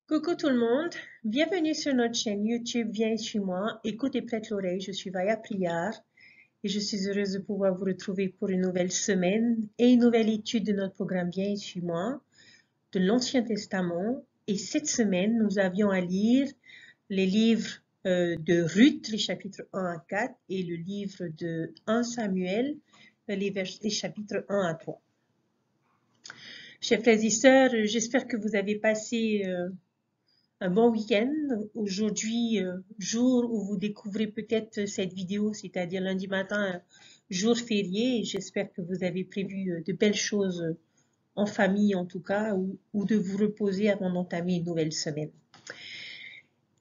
Coucou tout le monde, bienvenue sur notre chaîne YouTube Viens et suis-moi, écoute et prête l'oreille, je suis Vaya Priar et je suis heureuse de pouvoir vous retrouver pour une nouvelle semaine et une nouvelle étude de notre programme Viens et suis-moi de l'Ancien Testament. Et cette semaine, nous avions à lire les livres de Ruth, les chapitres 1 à 4 et le livre de 1 Samuel, les chapitres 1 à 3. Chers frères et sœurs, j'espère que vous avez passé un bon week-end. Aujourd'hui, jour où vous découvrez peut-être cette vidéo, c'est-à-dire lundi matin, jour férié. J'espère que vous avez prévu de belles choses en famille en tout cas, ou de vous reposer avant d'entamer une nouvelle semaine.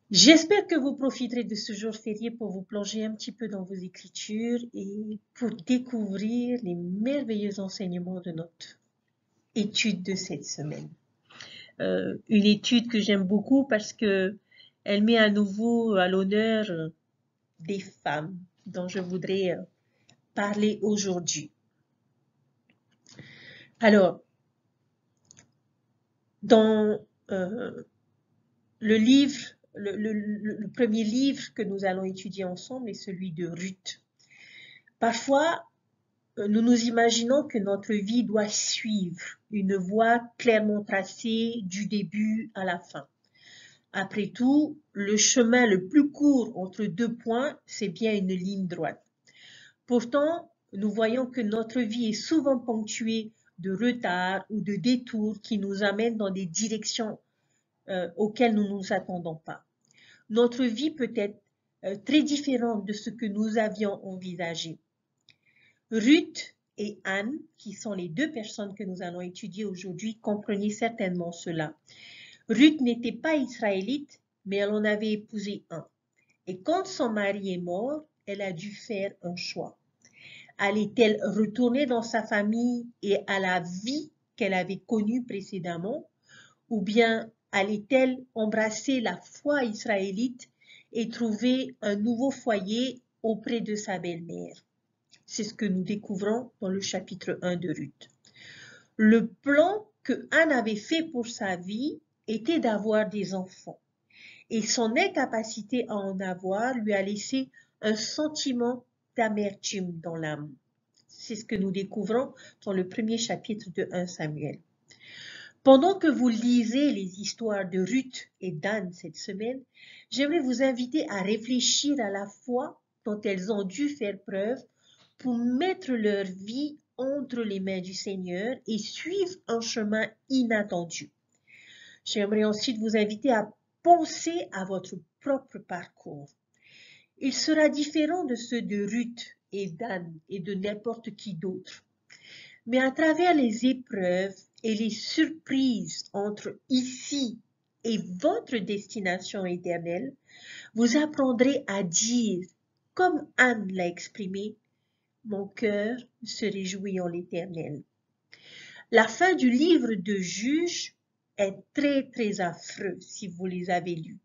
J'espère que vous profiterez de ce jour férié pour vous plonger un petit peu dans vos écritures et pour découvrir les merveilleux enseignements de notre étude de cette semaine. Une étude que j'aime beaucoup parce que elle met à nouveau à l'honneur des femmes dont je voudrais parler aujourd'hui. Alors, dans le livre, le premier livre que nous allons étudier ensemble est celui de Ruth. Parfois, nous nous imaginons que notre vie doit suivre une voie clairement tracée du début à la fin. Après tout, le chemin le plus court entre deux points, c'est bien une ligne droite. Pourtant, nous voyons que notre vie est souvent ponctuée de retards ou de détours qui nous amènent dans des directions auxquelles nous ne nous attendons pas. Notre vie peut être très différente de ce que nous avions envisagé. Ruth et Anne, qui sont les deux personnes que nous allons étudier aujourd'hui, comprenaient certainement cela. Ruth n'était pas israélite, mais elle en avait épousé un. Et quand son mari est mort, elle a dû faire un choix. Allait-elle retourner dans sa famille et à la vie qu'elle avait connue précédemment, ou bien allait-elle embrasser la foi israélite et trouver un nouveau foyer auprès de sa belle-mère? C'est ce que nous découvrons dans le chapitre 1 de Ruth. Le plan que Anne avait fait pour sa vie était d'avoir des enfants. Et son incapacité à en avoir lui a laissé un sentiment d'amertume dans l'âme. C'est ce que nous découvrons dans le premier chapitre de 1 Samuel. Pendant que vous lisez les histoires de Ruth et d'Anne cette semaine, j'aimerais vous inviter à réfléchir à la foi dont elles ont dû faire preuve pour mettre leur vie entre les mains du Seigneur et suivre un chemin inattendu. J'aimerais ensuite vous inviter à penser à votre propre parcours. Il sera différent de ceux de Ruth et d'Anne et de n'importe qui d'autre. Mais à travers les épreuves et les surprises entre ici et votre destination éternelle, vous apprendrez à dire, comme Anne l'a exprimé, « Mon cœur se réjouit en l'Éternel ». La fin du livre de Juges est très affreux si vous les avez lus.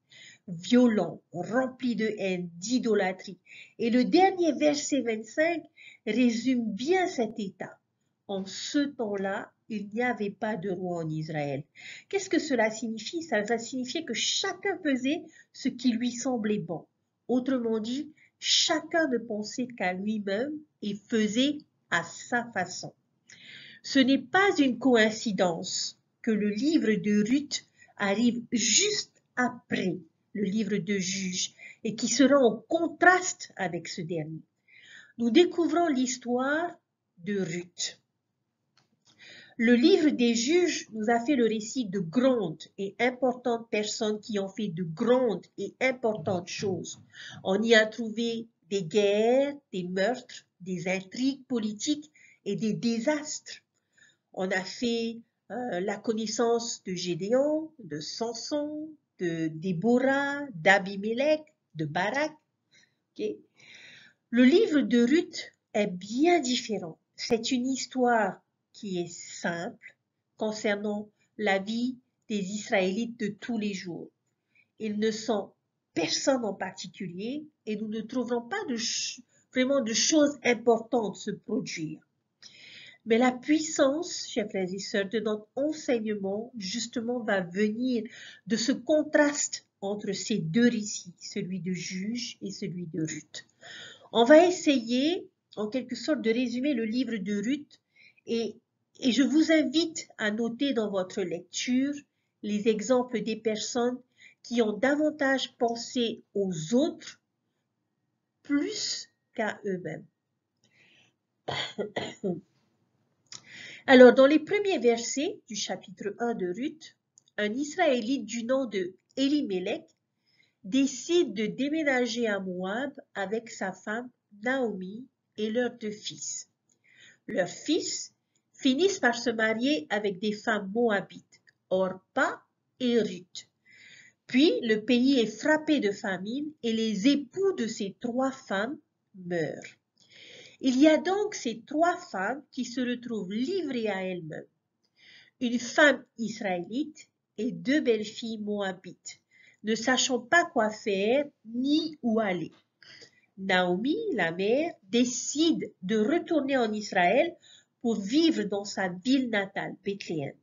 Violent, rempli de haine, d'idolâtrie. Et le dernier verset 25 résume bien cet état. En ce temps-là, il n'y avait pas de roi en Israël. Qu'est-ce que cela signifie? Ça va signifier que chacun faisait ce qui lui semblait bon. Autrement dit, chacun ne pensait qu'à lui-même et faisait à sa façon. Ce n'est pas une coïncidence que le livre de Ruth arrive juste après le livre de Juges et qui sera en contraste avec ce dernier. Nous découvrons l'histoire de Ruth. Le livre des Juges nous a fait le récit de grandes et importantes personnes qui ont fait de grandes et importantes choses. On y a trouvé des guerres, des meurtres, des intrigues politiques et des désastres. On a fait la connaissance de Gédéon, de Samson, de Déborah, d'Abimélec, de Barak. Okay? Le livre de Ruth est bien différent. C'est une histoire qui est simple concernant la vie des Israélites de tous les jours. Ils ne sont personne en particulier et nous ne trouverons pas vraiment de choses importantes se produire. Mais la puissance, chers frères et sœurs, de notre enseignement, justement, va venir de ce contraste entre ces deux récits, celui de Juge et celui de Ruth. On va essayer, en quelque sorte, de résumer le livre de Ruth et je vous invite à noter dans votre lecture les exemples des personnes qui ont davantage pensé aux autres plus qu'à eux-mêmes. Alors, dans les premiers versets du chapitre 1 de Ruth, un Israélite du nom de Elimelech décide de déménager à Moab avec sa femme Naomi et leurs 2 fils. Leurs fils finissent par se marier avec des femmes moabites, Orpa et Ruth. Puis le pays est frappé de famine et les époux de ces 3 femmes meurent. Il y a donc ces 3 femmes qui se retrouvent livrées à elles-mêmes. Une femme israélite et 2 belles-filles moabites, ne sachant pas quoi faire ni où aller. Naomi, la mère, décide de retourner en Israël pour vivre dans sa ville natale, Bethléem.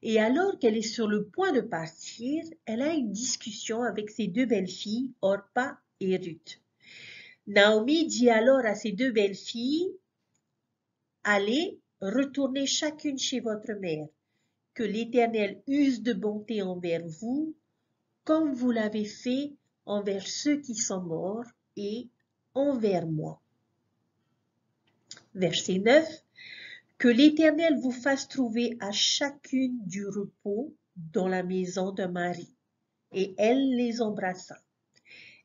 Et alors qu'elle est sur le point de partir, elle a une discussion avec ses 2 belles-filles, Orpa et Ruth. Naomi dit alors à ses 2 belles-filles, « Allez, retournez chacune chez votre mère, que l'Éternel use de bonté envers vous, comme vous l'avez fait envers ceux qui sont morts et envers moi. » Verset 9. Que l'Éternel vous fasse trouver à chacune du repos dans la maison d'un mari. Et elle les embrassa.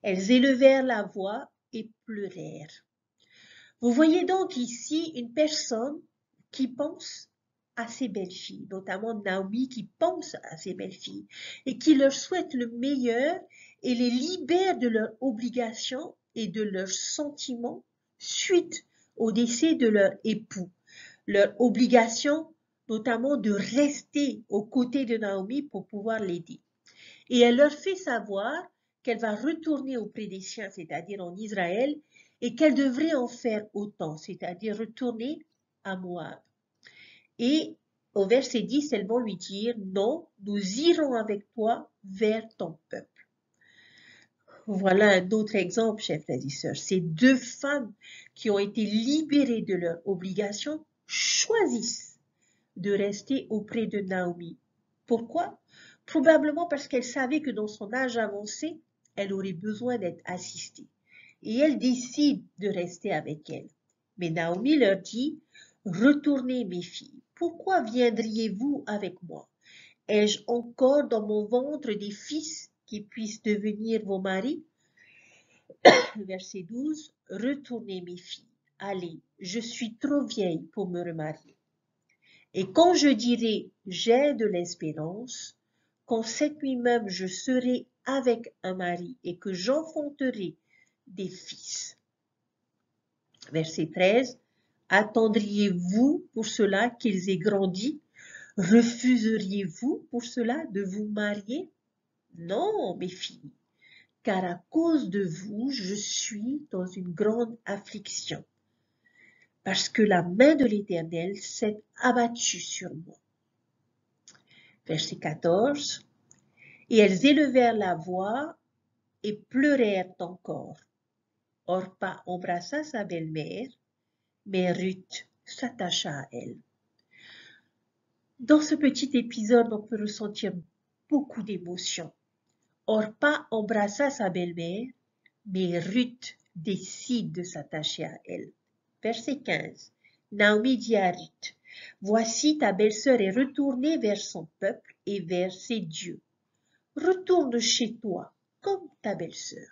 Elles élevèrent la voix et pleurèrent. Vous voyez donc ici une personne qui pense à ses belles-filles, notamment Naomi qui pense à ses belles-filles et qui leur souhaite le meilleur et les libère de leurs obligations et de leurs sentiments suite au décès de leur époux. Leur obligation, notamment de rester aux côtés de Naomi pour pouvoir l'aider. Et elle leur fait savoir qu'elle va retourner auprès des siens, c'est-à-dire en Israël, et qu'elle devrait en faire autant, c'est-à-dire retourner à Moab. Et au verset 10, elles vont lui dire, non, nous irons avec toi vers ton peuple. Voilà un autre exemple, chers frères et sœurs. Ces 2 femmes qui ont été libérées de leurs obligations choisissent de rester auprès de Naomi. Pourquoi? Probablement parce qu'elle savait que dans son âge avancé, elle aurait besoin d'être assistée. Et elle décide de rester avec elle. Mais Naomi leur dit, « Retournez mes filles, pourquoi viendriez-vous avec moi? Ai-je encore dans mon ventre des fils qui puissent devenir vos maris? » Verset 12, « Retournez mes filles, allez, je suis trop vieille pour me remarier. Et quand je dirai, j'ai de l'espérance, qu'en cette nuit même je serai avec un mari et que j'enfanterai des fils. » Verset 13, « Attendriez-vous pour cela qu'ils aient grandi? Refuseriez-vous pour cela de vous marier? Non, mes filles, car à cause de vous, je suis dans une grande affliction, parce que la main de l'Éternel s'est abattue sur moi. » Verset 14. Et elles élevèrent la voix et pleurèrent encore. Orpa embrassa sa belle-mère, mais Ruth s'attacha à elle. Dans ce petit épisode, on peut ressentir beaucoup d'émotions. Orpa embrassa sa belle-mère, mais Ruth décide de s'attacher à elle. Verset 15. Naomi dit à Ruth, « Voici ta belle-sœur est retournée vers son peuple et vers ses dieux. Retourne chez toi comme ta belle-sœur. »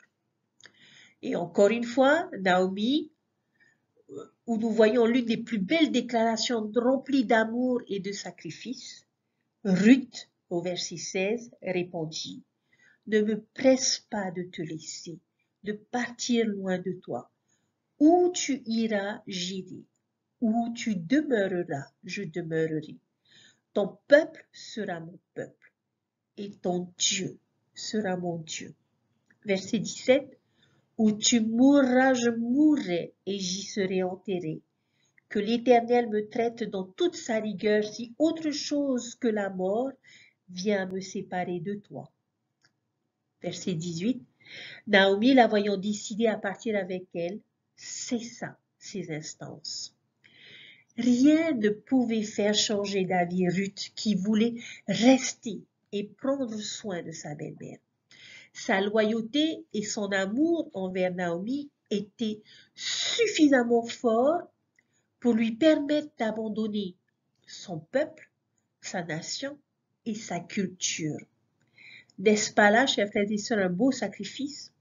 Et encore une fois, Naomi, où nous voyons l'une des plus belles déclarations remplies d'amour et de sacrifice, Ruth, au verset 16, répondit, « Ne me presse pas de te laisser, de partir loin de toi. Où tu iras, j'irai. Où tu demeureras, je demeurerai. Ton peuple sera mon peuple, et ton Dieu sera mon Dieu. » Verset 17. « Où tu mourras, je mourrai, et j'y serai enterré. que l'Éternel me traite dans toute sa rigueur si autre chose que la mort vient me séparer de toi. Verset 18. Naomi, la voyant décidée à partir avec elle, cessa ses instances. Rien ne pouvait faire changer d'avis Ruth qui voulait rester et prendre soin de sa belle-mère. Sa loyauté et son amour envers Naomi étaient suffisamment forts pour lui permettre d'abandonner son peuple, sa nation et sa culture. N'est-ce pas là, chers frères et sœurs, un beau sacrifice?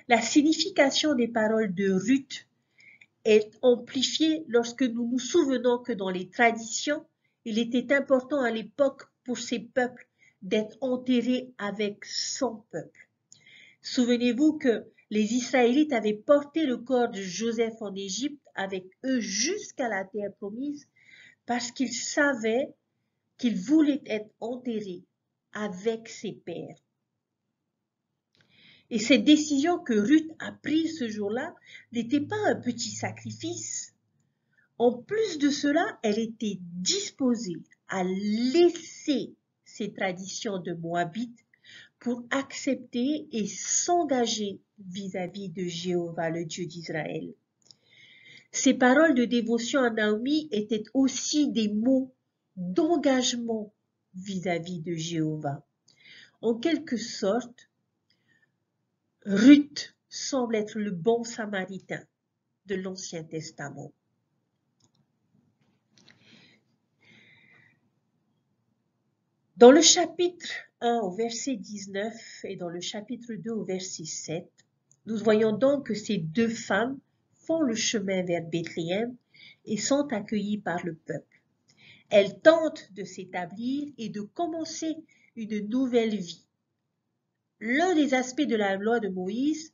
La signification des paroles de Ruth est amplifiée lorsque nous nous souvenons que dans les traditions, il était important à l'époque pour ces peuples d'être enterrés avec son peuple. Souvenez-vous que les Israélites avaient porté le corps de Joseph en Égypte avec eux jusqu'à la terre promise parce qu'ils savaient qu'il voulait être enterré avec ses pères. Et cette décision que Ruth a prise ce jour-là n'était pas un petit sacrifice. En plus de cela, elle était disposée à laisser ses traditions de Moabite pour accepter et s'engager vis-à-vis de Jéhovah, le Dieu d'Israël. Ces paroles de dévotion à Naomi étaient aussi des mots d'engagement vis-à-vis de Jéhovah. En quelque sorte, Ruth semble être le bon samaritain de l'Ancien Testament. Dans le chapitre 1 au verset 19 et dans le chapitre 2 au verset 7, nous voyons donc que ces deux femmes font le chemin vers Bethléem et sont accueillies par le peuple. Elles tentent de s'établir et de commencer une nouvelle vie. L'un des aspects de la loi de Moïse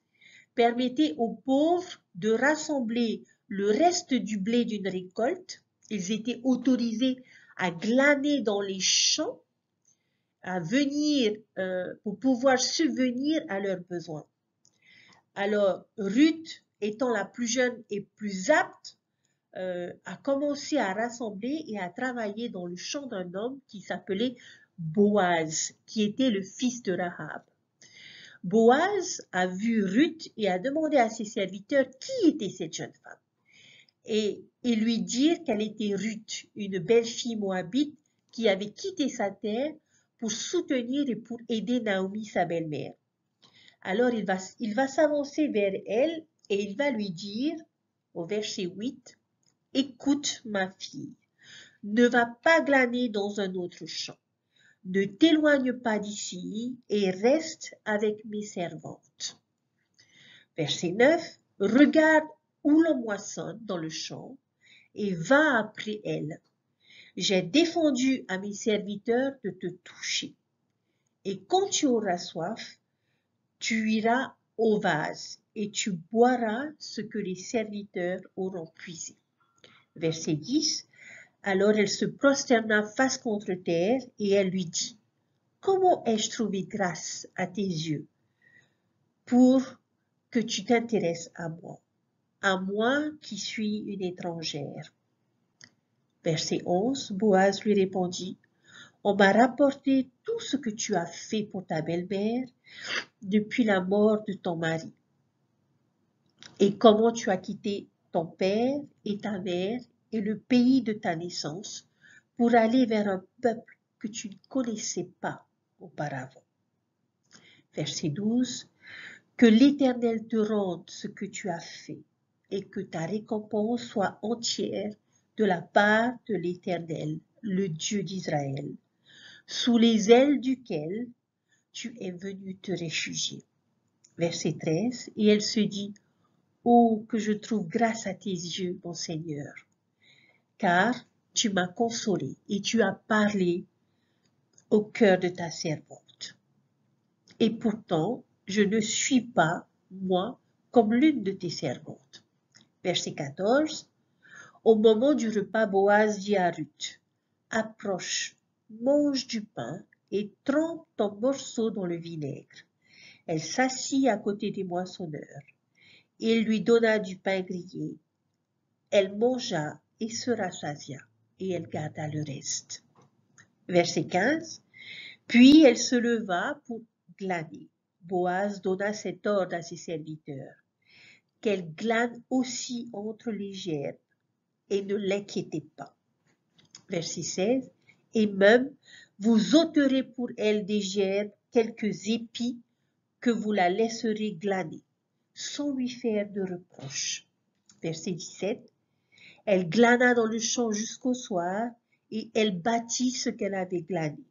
permettait aux pauvres de rassembler le reste du blé d'une récolte. Ils étaient autorisés à glaner dans les champs, à venir pour pouvoir subvenir à leurs besoins. Alors, Ruth, étant la plus jeune et plus apte, a commencé à rassembler et à travailler dans le champ d'un homme qui s'appelait Boaz, qui était le fils de Rahab. Boaz a vu Ruth et a demandé à ses serviteurs qui était cette jeune femme. Et ils lui dirent qu'elle était Ruth, une belle fille moabite qui avait quitté sa terre pour soutenir et pour aider Naomi, sa belle-mère. Alors il va s'avancer vers elle et il va lui dire, au verset 8, « Écoute ma fille, ne va pas glaner dans un autre champ. Ne t'éloigne pas d'ici et reste avec mes servantes. » Verset 9, « Regarde où l'on moissonne dans le champ et va après elle. J'ai défendu à mes serviteurs de te toucher. Et quand tu auras soif, tu iras au vase et tu boiras ce que les serviteurs auront puisé. » Verset 10, « Alors elle se prosterna face contre terre et elle lui dit, « Comment ai-je trouvé grâce à tes yeux pour que tu t'intéresses à moi qui suis une étrangère. » Verset 11, Boaz lui répondit, « On m'a rapporté tout ce que tu as fait pour ta belle-mère depuis la mort de ton mari, et comment tu as quitté ton père et ta mère et le pays de ta naissance pour aller vers un peuple que tu ne connaissais pas auparavant. » Verset 12, « Que l'Éternel te rende ce que tu as fait, et que ta récompense soit entière de la part de l'Éternel, le Dieu d'Israël, sous les ailes duquel tu es venu te réfugier. » Verset 13, et elle se dit, « Oh, que je trouve grâce à tes yeux, mon Seigneur, car tu m'as consolé et tu as parlé au cœur de ta servante. Et pourtant, je ne suis pas, moi, comme l'une de tes servantes. » Verset 14, au moment du repas, Boaz dit à Ruth, « Approche, mange du pain et trempe ton morceau dans le vinaigre. » Elle s'assit à côté des moissonneurs. Il lui donna du pain grillé. Elle mangea et se rassasia, et elle garda le reste. Verset 15. Puis elle se leva pour glaner. Boaz donna cet ordre à ses serviteurs, qu'elle glane aussi entre les gerbes, et ne l'inquiétez pas. Verset 16. Et même, vous ôterez pour elle des gerbes quelques épis que vous la laisserez glaner, sans lui faire de reproche. Verset 17. Elle glana dans le champ jusqu'au soir, et elle bâtit ce qu'elle avait glané.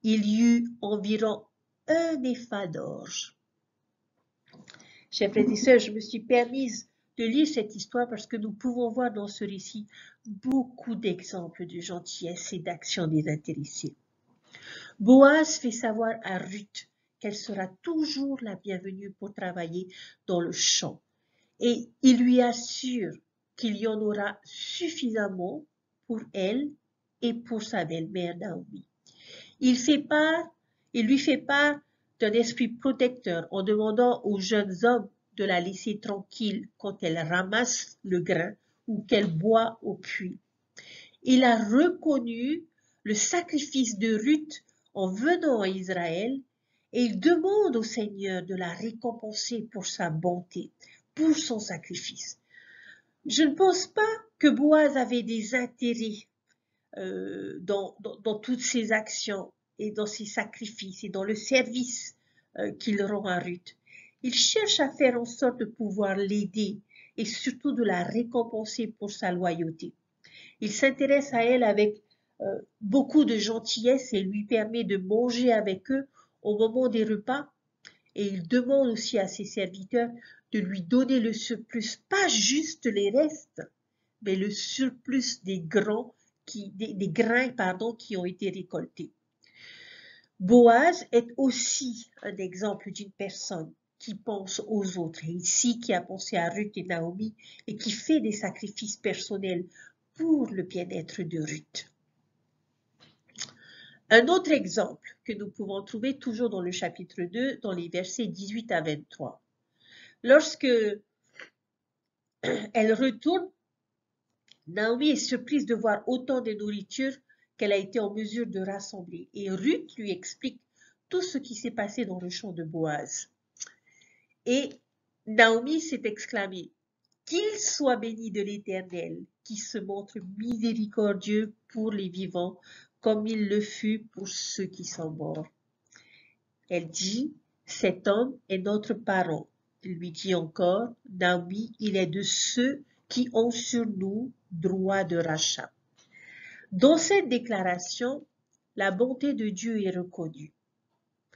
Il y eut environ 1 épha d'orge. Chers frères et sœurs, je me suis permise de lire cette histoire parce que nous pouvons voir dans ce récit beaucoup d'exemples de gentillesse et d'action désintéressée. Boaz fait savoir à Ruth qu'elle sera toujours la bienvenue pour travailler dans le champ, et il lui assure qu'il y en aura suffisamment pour elle et pour sa belle-mère Naomi. Il lui fait part d'un esprit protecteur en demandant aux jeunes hommes de la laisser tranquille quand elle ramasse le grain ou qu'elle boit au puits. Il a reconnu le sacrifice de Ruth en venant à Israël et il demande au Seigneur de la récompenser pour sa bonté, pour son sacrifice. Je ne pense pas que Boaz avait des intérêts dans toutes ses actions et dans ses sacrifices et dans le service qu'il rend à Ruth. Il cherche à faire en sorte de pouvoir l'aider et surtout de la récompenser pour sa loyauté. Il s'intéresse à elle avec beaucoup de gentillesse et lui permet de manger avec eux au moment des repas. Et il demande aussi à ses serviteurs de lui donner le surplus, pas juste les restes, mais le surplus des grains qui ont été récoltés. Boaz est aussi un exemple d'une personne qui pense aux autres, et ici qui a pensé à Ruth et Naomi et qui fait des sacrifices personnels pour le bien-être de Ruth. Un autre exemple que nous pouvons trouver toujours dans le chapitre 2, dans les versets 18 à 23. Lorsque elle retourne, Naomi est surprise de voir autant de nourriture qu'elle a été en mesure de rassembler. Et Ruth lui explique tout ce qui s'est passé dans le champ de Boaz. Et Naomi s'est exclamée, « Qu'il soit béni de l'Éternel, qui se montre miséricordieux pour les vivants, comme il le fut pour ceux qui sont morts. » Elle dit, « Cet homme est notre parent. » Il lui dit encore, « Naomi, il est de ceux qui ont sur nous droit de rachat. » Dans cette déclaration, la bonté de Dieu est reconnue.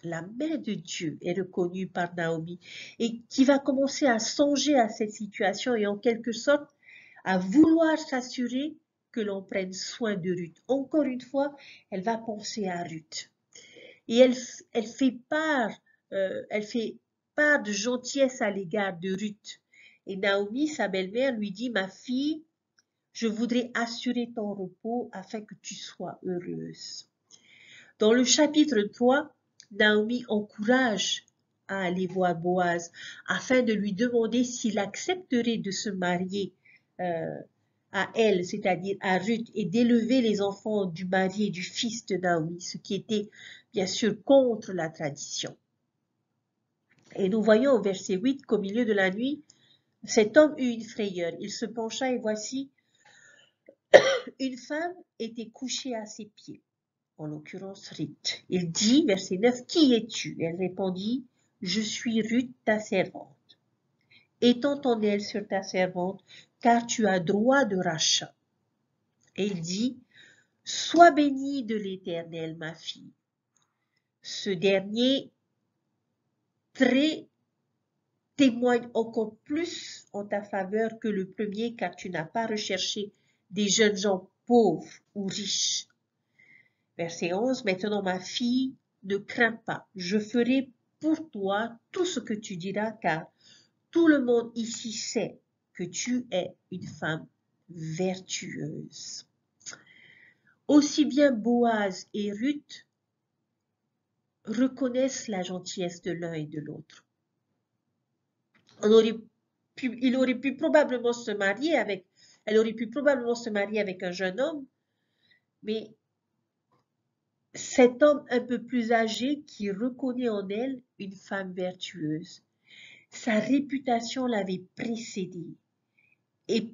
La main de Dieu est reconnue par Naomi et qui va commencer à songer à cette situation et en quelque sorte à vouloir s'assurer que l'on prenne soin de Ruth. Encore une fois, elle va penser à Ruth. Et elle fait part de gentillesse à l'égard de Ruth. Et Naomi, sa belle-mère, lui dit, « Ma fille, je voudrais assurer ton repos afin que tu sois heureuse. » Dans le chapitre 3, Naomi encourage à aller voir Boaz afin de lui demander s'il accepterait de se marier à elle, c'est-à-dire à Ruth, et d'élever les enfants du mari et du fils de Naomi, ce qui était bien sûr contre la tradition. Et nous voyons au verset 8 qu'au milieu de la nuit, cet homme eut une frayeur. Il se pencha et voici, une femme était couchée à ses pieds, en l'occurrence Ruth. Il dit, verset 9, « Qui es-tu » Elle répondit, « Je suis Ruth, ta servante. Étends ton aile sur ta servante, car tu as droit de rachat. » Et il dit, « Sois bénie de l'Éternel, ma fille. » Ce dernier trait témoigne encore plus en ta faveur que le premier, car tu n'as pas recherché des jeunes gens pauvres ou riches. Verset 11, « Maintenant, ma fille, ne crains pas, je ferai pour toi tout ce que tu diras, car tout le monde ici sait que tu es une femme vertueuse. » Aussi bien Boaz et Ruth reconnaissent la gentillesse de l'un et de l'autre. Il aurait pu probablement se marier avec Elle aurait pu probablement se marier avec un jeune homme, mais cet homme un peu plus âgé qui reconnaît en elle une femme vertueuse. Sa réputation l'avait précédée et,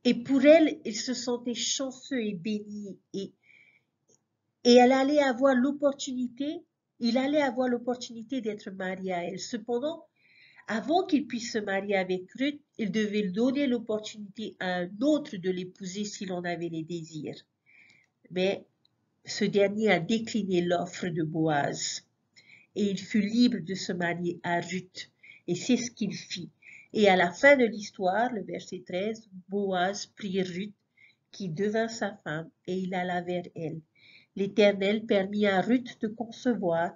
et pour elle, il se sentait chanceux et béni et elle allait avoir l'opportunité, il allait avoir l'opportunité d'être marié à elle. Cependant, avant qu'il puisse se marier avec Ruth, il devait donner l'opportunité à un autre de l'épouser s'il en avait les désirs. Mais ce dernier a décliné l'offre de Boaz et il fut libre de se marier à Ruth. Et c'est ce qu'il fit. Et à la fin de l'histoire, le verset 13, Boaz prit Ruth qui devint sa femme et il alla vers elle. L'Éternel permit à Ruth de concevoir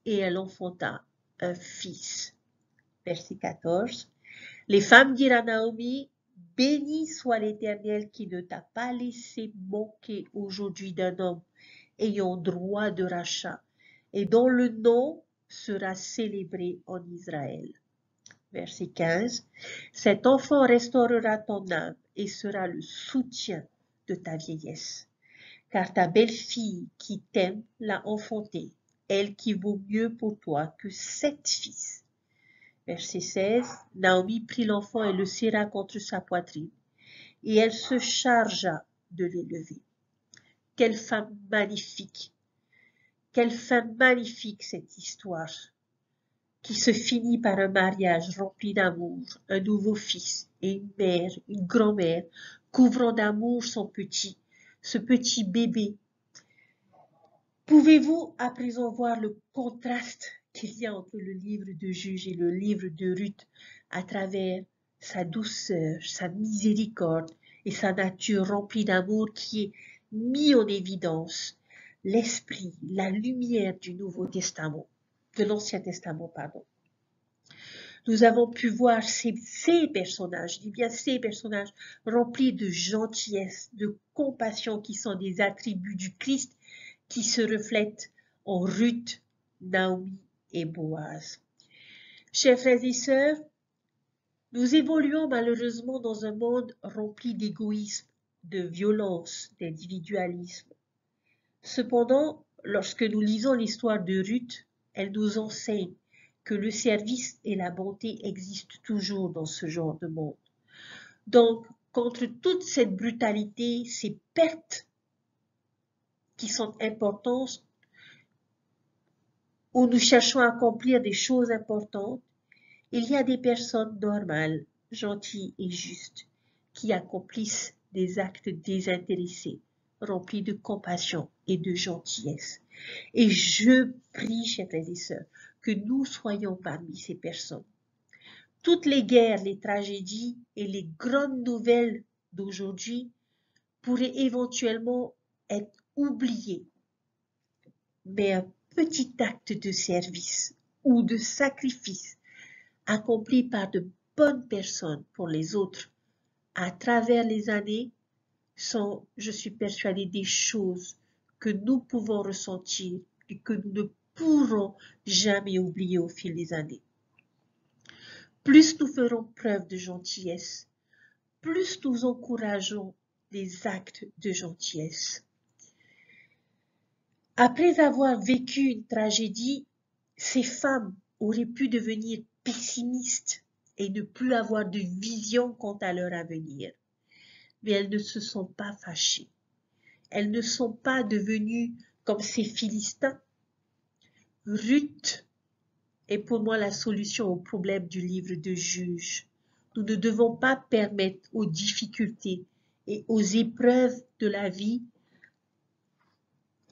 et elle enfanta un fils. Verset 14. Les femmes dirent à Naomi, béni soit l'Éternel qui ne t'a pas laissé manquer aujourd'hui d'un homme ayant droit de rachat et dont le nom sera célébré en Israël. Verset 15. Cet enfant restaurera ton âme et sera le soutien de ta vieillesse. Car ta belle-fille qui t'aime l'a enfanté, elle qui vaut mieux pour toi que 7 fils. Verset 16. Naomi prit l'enfant et le serra contre sa poitrine, et elle se chargea de l'élever. Quelle femme magnifique! Quelle fin magnifique cette histoire, qui se finit par un mariage rempli d'amour, un nouveau fils et une mère, une grand-mère, couvrant d'amour ce petit bébé. Pouvez-vous à présent voir le contraste qu'il y a entre le livre de Juges et le livre de Ruth à travers sa douceur, sa miséricorde et sa nature remplie d'amour qui est mis en évidence l'esprit, la lumière du Nouveau Testament, de l'Ancien Testament, pardon. Nous avons pu voir ces personnages, je dis bien ces personnages remplis de gentillesse, de compassion qui sont des attributs du Christ qui se reflètent en Ruth, Naomi et Boaz. Chers frères et sœurs, nous évoluons malheureusement dans un monde rempli d'égoïsme, de violence, d'individualisme. Cependant, lorsque nous lisons l'histoire de Ruth, elle nous enseigne que le service et la bonté existent toujours dans ce genre de monde. Donc, contre toute cette brutalité, ces pertes qui sont importantes, où nous cherchons à accomplir des choses importantes, il y a des personnes normales, gentilles et justes, qui accomplissent des actes désintéressés, remplis de compassion et de gentillesse. Et je prie, chers frères et sœurs, que nous soyons parmi ces personnes. Toutes les guerres, les tragédies et les grandes nouvelles d'aujourd'hui pourraient éventuellement être oubliées. Mais un petit acte de service ou de sacrifice accompli par de bonnes personnes pour les autres à travers les années sont, je suis persuadée, des choses que nous pouvons ressentir et que nous ne pourrons jamais oublier au fil des années. Plus nous ferons preuve de gentillesse, plus nous encourageons des actes de gentillesse. Après avoir vécu une tragédie, ces femmes auraient pu devenir pessimistes et ne plus avoir de vision quant à leur avenir. Mais elles ne se sont pas fâchées. Elles ne sont pas devenues comme ces Philistins. Ruth est pour moi la solution au problème du livre de Juges. Nous ne devons pas permettre aux difficultés et aux épreuves de la vie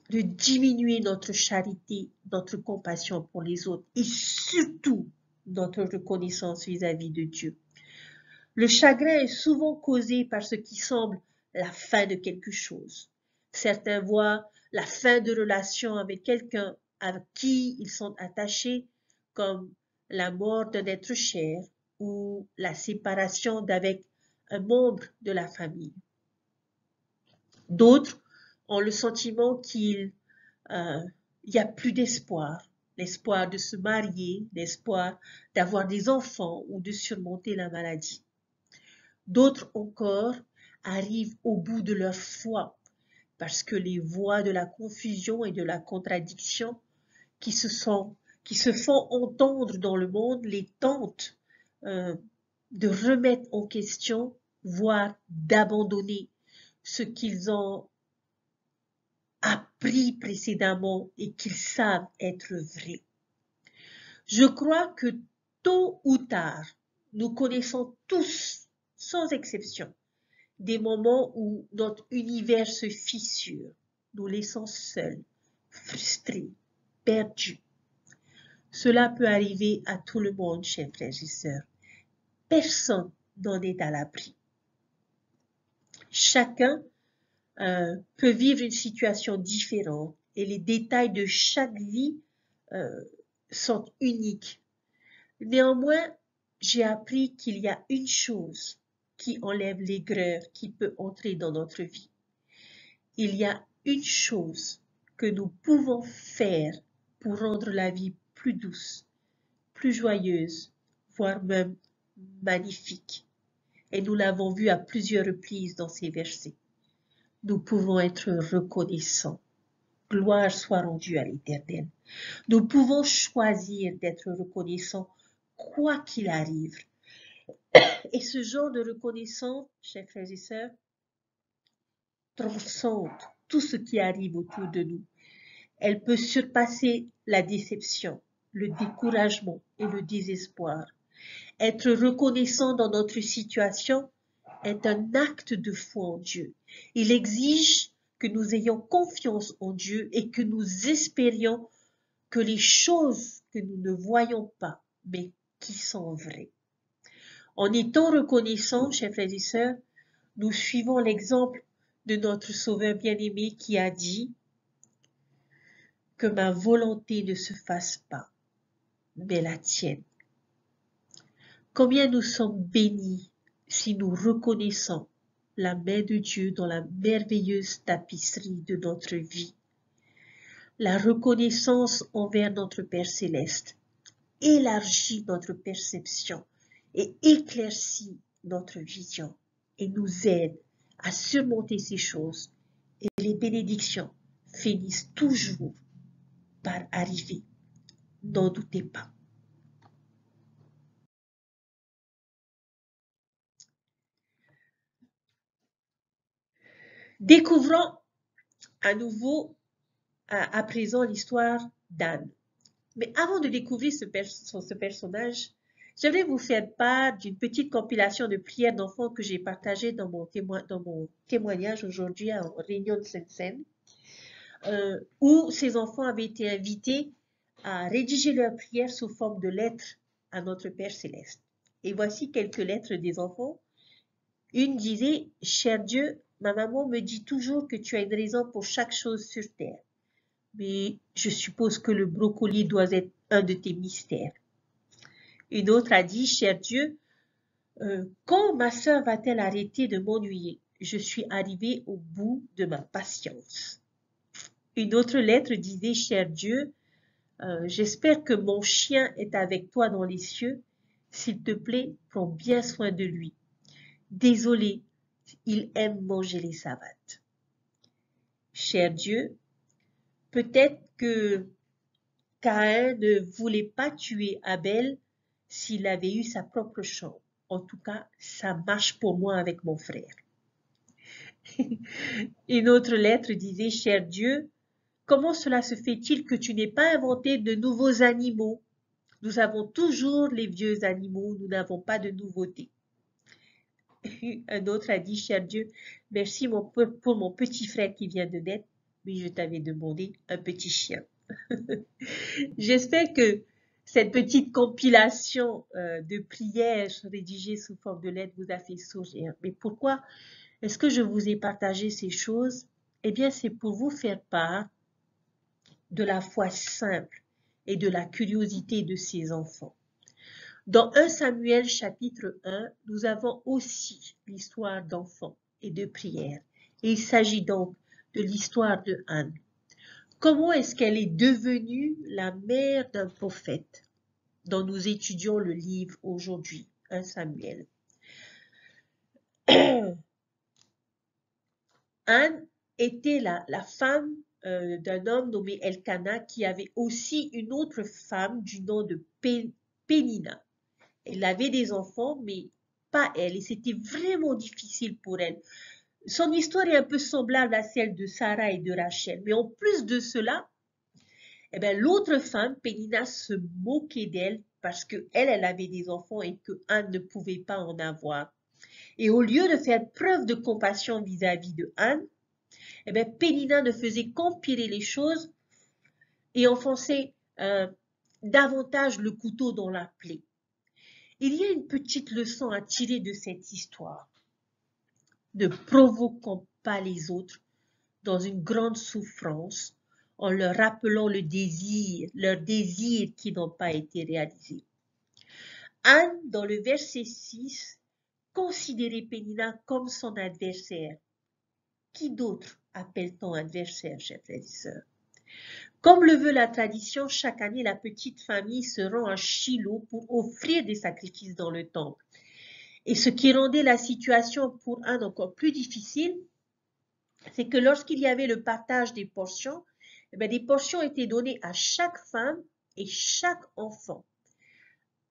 de diminuer notre charité, notre compassion pour les autres et surtout notre reconnaissance vis-à-vis de Dieu. Le chagrin est souvent causé par ce qui semble la fin de quelque chose. Certains voient la fin de relation avec quelqu'un à qui ils sont attachés comme la mort d'un être cher ou la séparation d'avec un membre de la famille. D'autres ont le sentiment qu'il y a plus d'espoir, l'espoir de se marier, l'espoir d'avoir des enfants ou de surmonter la maladie. D'autres encore arrivent au bout de leur foi, parce que les voix de la confusion et de la contradiction qui se font entendre dans le monde les tentent de remettre en question, voire d'abandonner ce qu'ils ont appris précédemment et qu'ils savent être vrai. Je crois que tôt ou tard, nous connaissons tous, sans exception, des moments où notre univers se fissure, nous laissant seuls, frustrés, perdus. Cela peut arriver à tout le monde, chers frères et sœurs. Personne n'en est à l'abri. Chacun peut vivre une situation différente et les détails de chaque vie sont uniques. Néanmoins, j'ai appris qu'il y a une chose qui enlève l'aigreur qui peut entrer dans notre vie. Il y a une chose que nous pouvons faire pour rendre la vie plus douce, plus joyeuse, voire même magnifique. Et nous l'avons vu à plusieurs reprises dans ces versets. Nous pouvons être reconnaissants. Gloire soit rendue à l'Éternel. Nous pouvons choisir d'être reconnaissants quoi qu'il arrive. Et ce genre de reconnaissance, chers frères et sœurs, transcende tout ce qui arrive autour de nous. Elle peut surpasser la déception, le découragement et le désespoir. Être reconnaissant dans notre situation est un acte de foi en Dieu. Il exige que nous ayons confiance en Dieu et que nous espérions que les choses que nous ne voyons pas, mais qui sont vraies. En étant reconnaissants, chers frères et sœurs, nous suivons l'exemple de notre Sauveur bien-aimé qui a dit que ma volonté ne se fasse pas, mais la tienne. Combien nous sommes bénis si nous reconnaissons la main de Dieu dans la merveilleuse tapisserie de notre vie. La reconnaissance envers notre Père céleste élargit notre perception et éclaircit notre vision et nous aide à surmonter ces choses. Et les bénédictions finissent toujours par arriver. N'en doutez pas. Découvrons à nouveau, à présent, l'histoire d'Anne. Mais avant de découvrir ce personnage, j'aimerais vous faire part d'une petite compilation de prières d'enfants que j'ai partagée dans mon témoignage aujourd'hui en réunion de Sainte-Seine, où ces enfants avaient été invités à rédiger leurs prières sous forme de lettres à notre Père céleste. Et voici quelques lettres des enfants. Une disait « Cher Dieu, ma maman me dit toujours que tu as une raison pour chaque chose sur terre. Mais je suppose que le brocoli doit être un de tes mystères. » Une autre a dit « Cher Dieu, quand ma sœur va-t-elle arrêter de m'ennuyer? Je suis arrivée au bout de ma patience. » Une autre lettre disait « Cher Dieu, j'espère que mon chien est avec toi dans les cieux. S'il te plaît, prends bien soin de lui. Désolé, il aime manger les savates. » Cher Dieu, peut-être que Caïn ne voulait pas tuer Abel s'il avait eu sa propre chambre. En tout cas, ça marche pour moi avec mon frère. Une autre lettre disait « Cher Dieu, comment cela se fait-il que tu n'aies pas inventé de nouveaux animaux? Nous avons toujours les vieux animaux, nous n'avons pas de nouveautés. » Un autre a dit « Cher Dieu, merci pour mon petit frère qui vient de naître, mais je t'avais demandé un petit chien. » J'espère que cette petite compilation de prières rédigées sous forme de lettres vous a fait sourire. Mais pourquoi est-ce que je vous ai partagé ces choses? Eh bien, c'est pour vous faire part de la foi simple et de la curiosité de ces enfants. Dans 1 Samuel chapitre 1, nous avons aussi l'histoire d'enfants et de prières. Et il s'agit donc de l'histoire de Anne. Comment est-ce qu'elle est devenue la mère d'un prophète dont nous étudions le livre aujourd'hui, 1 Samuel? Anne était la femme d'un homme nommé Elkanah qui avait aussi une autre femme du nom de Pénina. Elle avait des enfants, mais pas elle, et c'était vraiment difficile pour elle. Son histoire est un peu semblable à celle de Sarah et de Rachel, mais en plus de cela, eh ben, l'autre femme, Pénina, se moquait d'elle parce que elle avait des enfants et que Anne ne pouvait pas en avoir. Et au lieu de faire preuve de compassion vis-à-vis de Anne, eh ben, Pénina ne faisait qu'empirer les choses et enfoncer davantage le couteau dans la plaie. Il y a une petite leçon à tirer de cette histoire. Ne provoquons pas les autres dans une grande souffrance en leur rappelant leurs désirs qui n'ont pas été réalisés. Anne, dans le verset 6, considérait Pénina comme son adversaire. Qui d'autre appelle-t-on adversaire, chers frères et sœurs? Comme le veut la tradition, chaque année, la petite famille se rend à Shiloh pour offrir des sacrifices dans le temple. Et ce qui rendait la situation pour Anne encore plus difficile, c'est que lorsqu'il y avait le partage des portions, des portions étaient données à chaque femme et chaque enfant.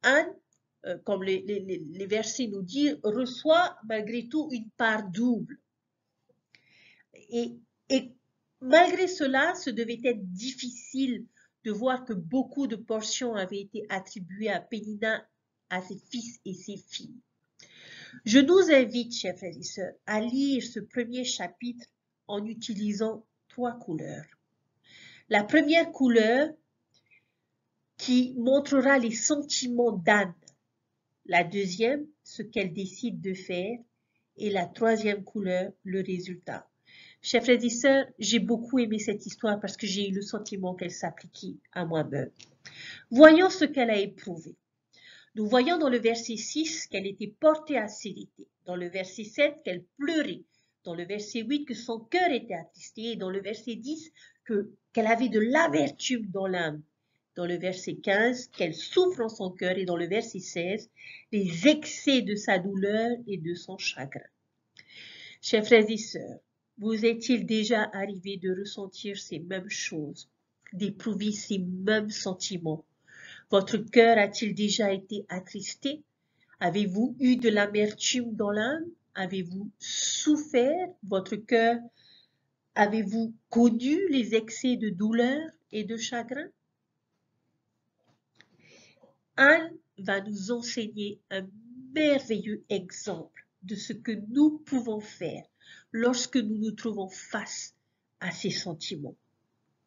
Anne, comme les versets nous disent, reçoit malgré tout une part double. Et malgré cela, ce devait être difficile de voir que beaucoup de portions avaient été attribuées à Pénina, à ses fils et ses filles. Je nous invite, chers frères et sœurs, à lire ce premier chapitre en utilisant 3 couleurs. La première couleur qui montrera les sentiments d'Anne. La deuxième, ce qu'elle décide de faire. Et la troisième couleur, le résultat. Chers frères et sœurs, j'ai beaucoup aimé cette histoire parce que j'ai eu le sentiment qu'elle s'appliquait à moi-même. Voyons ce qu'elle a éprouvé. Nous voyons dans le verset 6 qu'elle était portée à sérénité. Dans le verset 7 qu'elle pleurait. Dans le verset 8 que son cœur était attristé. Et dans le verset 10 qu'elle avait de l'amertume dans l'âme. Dans le verset 15 qu'elle souffre en son cœur. Et dans le verset 16 les excès de sa douleur et de son chagrin. Chers frères et sœurs, vous est-il déjà arrivé de ressentir ces mêmes choses, d'éprouver ces mêmes sentiments? Votre cœur a-t-il déjà été attristé? Avez-vous eu de l'amertume dans l'âme? Avez-vous souffert? Votre cœur, avez-vous connu les excès de douleur et de chagrin? Anne va nous enseigner un merveilleux exemple de ce que nous pouvons faire lorsque nous nous trouvons face à ces sentiments.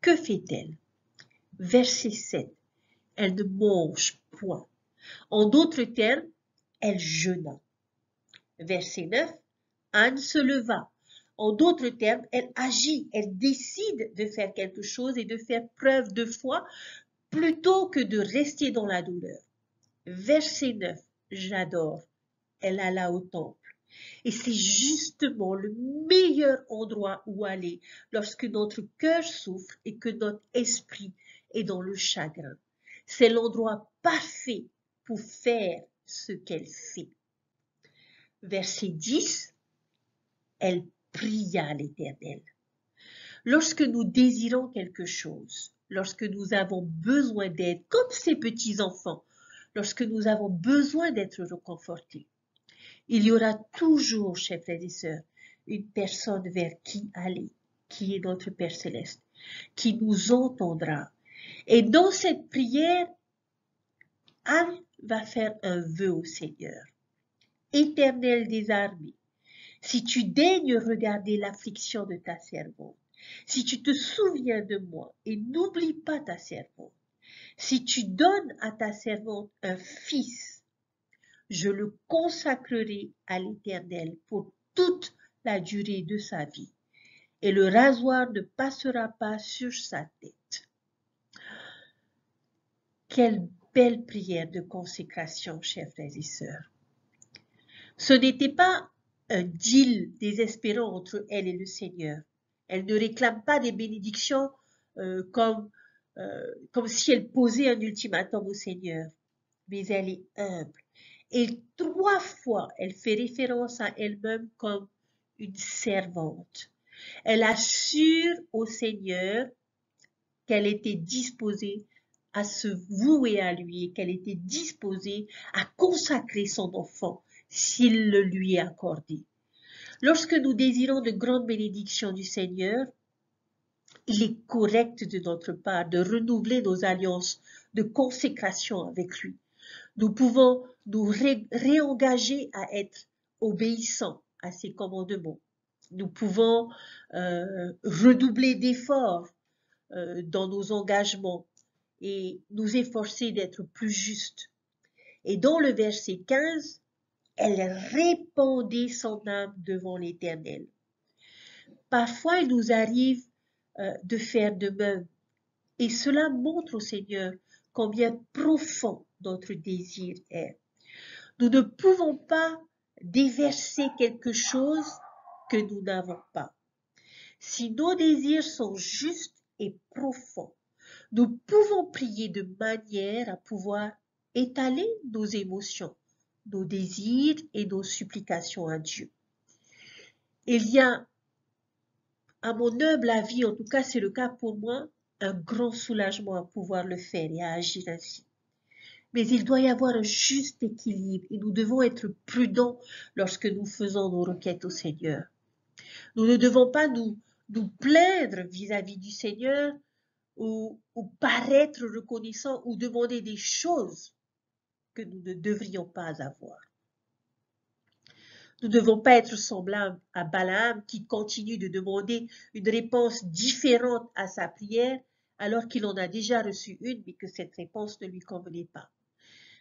Que fait-elle? Verset 7. Elle ne mange point. En d'autres termes, elle jeûna. Verset 9. Anne se leva. En d'autres termes, elle agit, elle décide de faire quelque chose et de faire preuve de foi plutôt que de rester dans la douleur. Verset 9. J'adore. Elle alla au temple. Et c'est justement le meilleur endroit où aller lorsque notre cœur souffre et que notre esprit est dans le chagrin. C'est l'endroit parfait pour faire ce qu'elle fait. Verset 10, elle pria l'Éternel. Lorsque nous désirons quelque chose, lorsque nous avons besoin d'aide, comme ces petits-enfants, lorsque nous avons besoin d'être réconfortés, il y aura toujours, chers frères et sœurs, une personne vers qui aller, qui est notre Père Céleste, qui nous entendra. Et dans cette prière, Anne va faire un vœu au Seigneur. Éternel des armées, si tu daignes regarder l'affliction de ta servante, si tu te souviens de moi et n'oublie pas ta servante, si tu donnes à ta servante un fils, je le consacrerai à l'Éternel pour toute la durée de sa vie, et le rasoir ne passera pas sur sa tête. Quelle belle prière de consécration, chers frères et sœurs. Ce n'était pas un deal désespérant entre elle et le Seigneur. Elle ne réclame pas des bénédictions comme si elle posait un ultimatum au Seigneur, mais elle est humble. Et 3 fois, elle fait référence à elle-même comme une servante. Elle assure au Seigneur qu'elle était disposée à se vouer à lui et qu'elle était disposée à consacrer son enfant s'il le lui accordait. Lorsque nous désirons de grandes bénédictions du Seigneur, il est correct de notre part de renouveler nos alliances de consécration avec lui. Nous pouvons nous réengager à être obéissants à ses commandements. Nous pouvons redoubler d'efforts dans nos engagements et nous efforcer d'être plus justes. Et dans le verset 15, elle répandait son âme devant l'Éternel. Parfois, il nous arrive de faire de même. Et cela montre au Seigneur combien profond notre désir est. Nous ne pouvons pas déverser quelque chose que nous n'avons pas. Si nos désirs sont justes et profonds, nous pouvons prier de manière à pouvoir étaler nos émotions, nos désirs et nos supplications à Dieu. Il y a, à mon humble avis, en tout cas c'est le cas pour moi, un grand soulagement à pouvoir le faire et à agir ainsi. Mais il doit y avoir un juste équilibre et nous devons être prudents lorsque nous faisons nos requêtes au Seigneur. Nous ne devons pas nous plaindre vis-à-vis du Seigneur ou paraître reconnaissants ou demander des choses que nous ne devrions pas avoir. Nous ne devons pas être semblables à Balaam qui continue de demander une réponse différente à sa prière alors qu'il en a déjà reçu une mais que cette réponse ne lui convenait pas.